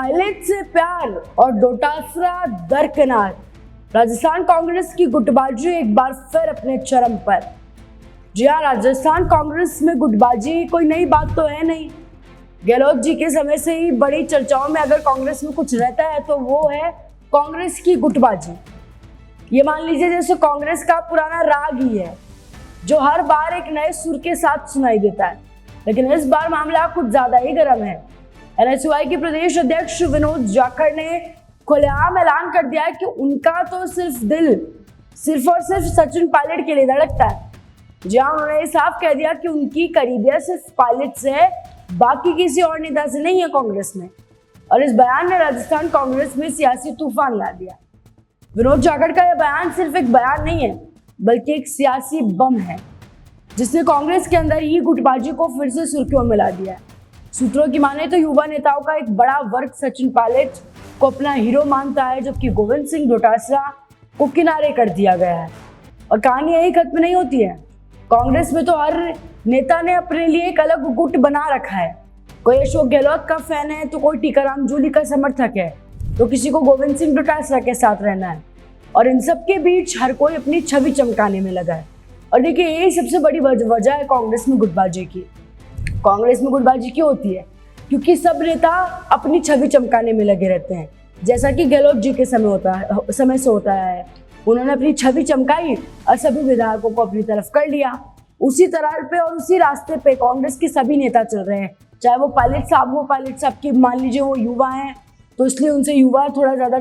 Pilot से प्यार और डोटासरा दरकिनार। राजस्थान कांग्रेस की गुटबाजी एक बार फिर अपने चरम पर। जी हाँ, राजस्थान कांग्रेस में गुटबाजी कोई नई बात तो है नहीं। गहलोत जी के समय से ही बड़ी चर्चाओं में अगर कांग्रेस में कुछ रहता है तो वो है कांग्रेस की गुटबाजी। ये मान लीजिए जैसे कांग्रेस का पुराना राग ही है जो हर बार एक नए सुर के साथ सुनाई देता है, लेकिन इस बार मामला कुछ ज्यादा ही गर्म है। एनएसयूआई के प्रदेश अध्यक्ष विनोद जाखड़ ने खुलेआम ऐलान कर दिया है कि उनका तो दिल सिर्फ और सिर्फ सचिन पायलट के लिए धड़कता है। जहां उन्होंने साफ कह दिया कि उनकी करीबियत सिर्फ पायलट से है, बाकी किसी और नेता से नहीं है कांग्रेस में। और इस बयान ने राजस्थान कांग्रेस में सियासी तूफान ला दिया। विनोद जाखड़ का यह बयान सिर्फ एक बयान नहीं है बल्कि एक सियासी बम है जिसने कांग्रेस के अंदर ही गुटबाजी को फिर से सुर्खियों में ला दिया है। सूत्रों की माने तो युवा नेताओं का एक बड़ा वर्ग सचिन पायलट को अपना हीरो मानता है, जबकि गोविंद सिंह डोटासरा को किनारे कर दिया गया है। और कहानी यही खत्म नहीं होती है। कांग्रेस में तो हर नेता ने अपने लिए एक अलग गुट बना रखा है। कोई अशोक गहलोत का फैन है तो कोई टीकाराम जूली का समर्थक है तो किसी को गोविंद सिंह डोटासरा के साथ रहना है। और इन सब के बीच हर कोई अपनी छवि चमकाने में लगा है। और देखिए, यही सबसे बड़ी वजह है कांग्रेस में गुटबाजी की। कांग्रेस में गुटबाजी क्यों होती है? क्योंकि सब नेता अपनी छवि चमकाने में लगे रहते हैं, जैसा कि गहलोत जी के समय से होता है। उन्होंने अपनी छवि चमकाई और सभी विधायकों को अपनी तरफ कर लिया। उसी तरह पे और उसी रास्ते पे कांग्रेस के सभी नेता चल रहे हैं, चाहे वो पायलट साहब हो। पायलट साहब की मान लीजिए वो युवा हैं तो इसलिए उनसे युवा थोड़ा ज़्यादा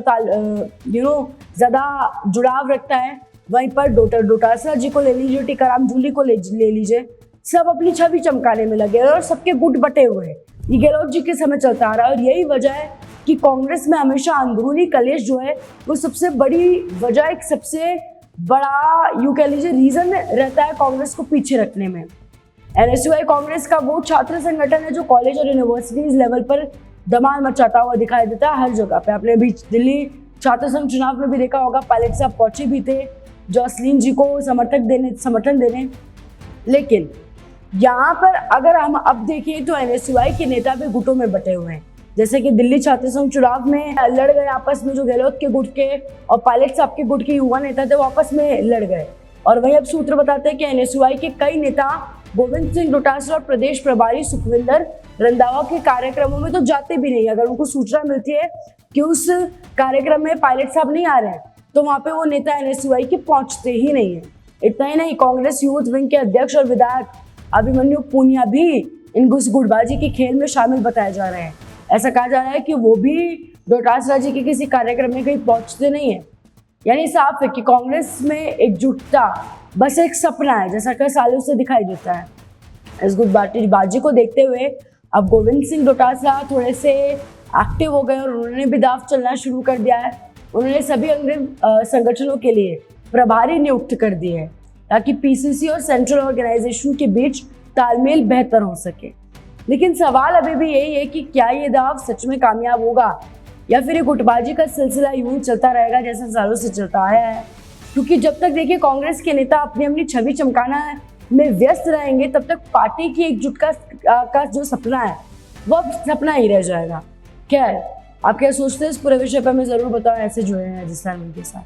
जुड़ाव रखता है। वहीं पर डोटासरा जी को ले लीजिए, टीकाराम जूली को ले लीजिए, सब अपनी छवि चमकाने में लगे और सबके गुट बटे हुए हैं। ये गहलोत जी के समय चलता आ रहा है और यही वजह है कि कांग्रेस में हमेशा अंदरूनी कलेश जो है वो सबसे बड़ी वजह, एक सबसे बड़ा यूं कह लीजिए रीजन रहता है कांग्रेस को पीछे रखने में। एनएसयूआई कांग्रेस का वो छात्र संगठन है जो कॉलेज और यूनिवर्सिटीज लेवल पर धमाल मचाता हुआ दिखाई देता है हर जगह पे। आपने बीच दिल्ली छात्र संघ चुनाव में भी देखा होगा, पायलट साहब पहुंचे भी थे जॉसलीन जी को समर्थन देने। लेकिन यहाँ पर अगर हम अब देखें तो एनएसयूआई के नेता भी गुटों में बटे हुए हैं। जैसे कि दिल्ली छात्र संघ चुनाव में लड़ गए आपस में, जो गहलोत के गुट के और पायलट साहब के गुट के युवा नेता थे वो आपस में लड़ गए। और वहीं अब सूत्र बताते हैं कि एनएसयूआई के कई नेता गोविंद सिंह डोटासरा और प्रदेश प्रभारी सुखविंदर रंधावा के कार्यक्रमों में तो जाते भी नहीं। अगर उनको सूचना मिलती है कि उस कार्यक्रम में पायलट साहब नहीं आ रहे हैं तो वहाँ पे वो नेता एनएसयूआई के पहुंचते ही नहीं है। इतना ही नहीं, कांग्रेस यूथ विंग के अध्यक्ष और विधायक अभिमन्यु पूनिया भी इन गुटबाजी के खेल में शामिल बताए जा रहे हैं। ऐसा कहा जा रहा है कि वो भी डोटासरा जी के किसी कार्यक्रम में कहीं पहुंचते नहीं है। यानी साफ है कि कांग्रेस में एकजुटता बस एक सपना है, जैसा कई सालों से दिखाई देता है। इस गुटबाजी को देखते हुए अब गोविंद सिंह डोटासरा थोड़े से एक्टिव हो गए और उन्होंने भी दाव चलना शुरू कर दिया है। उन्होंने सभी अग्रिम संगठनों के लिए प्रभारी नियुक्त कर दिए हैं ताकि पीसीसी और सेंट्रल ऑर्गेनाइजेशन के बीच तालमेल बेहतर हो सके। लेकिन सवाल अभी भी यही है कि क्या ये दाव सच में कामयाब होगा या फिर ये गुटबाजी का सिलसिला यूं ही चलता रहेगा जैसा सालों से चलता आया है। क्योंकि जब तक देखिए कांग्रेस के नेता अपनी अपनी छवि चमकाना में व्यस्त रहेंगे तब तक पार्टी की एकजुट का जो सपना है वो सपना ही रह जाएगा। क्या है, आप क्या सोचते हैं इस पूरे विषय पर? हमें जरूर बताओ। ऐसे जुड़े हैं राजस्थान के साथ।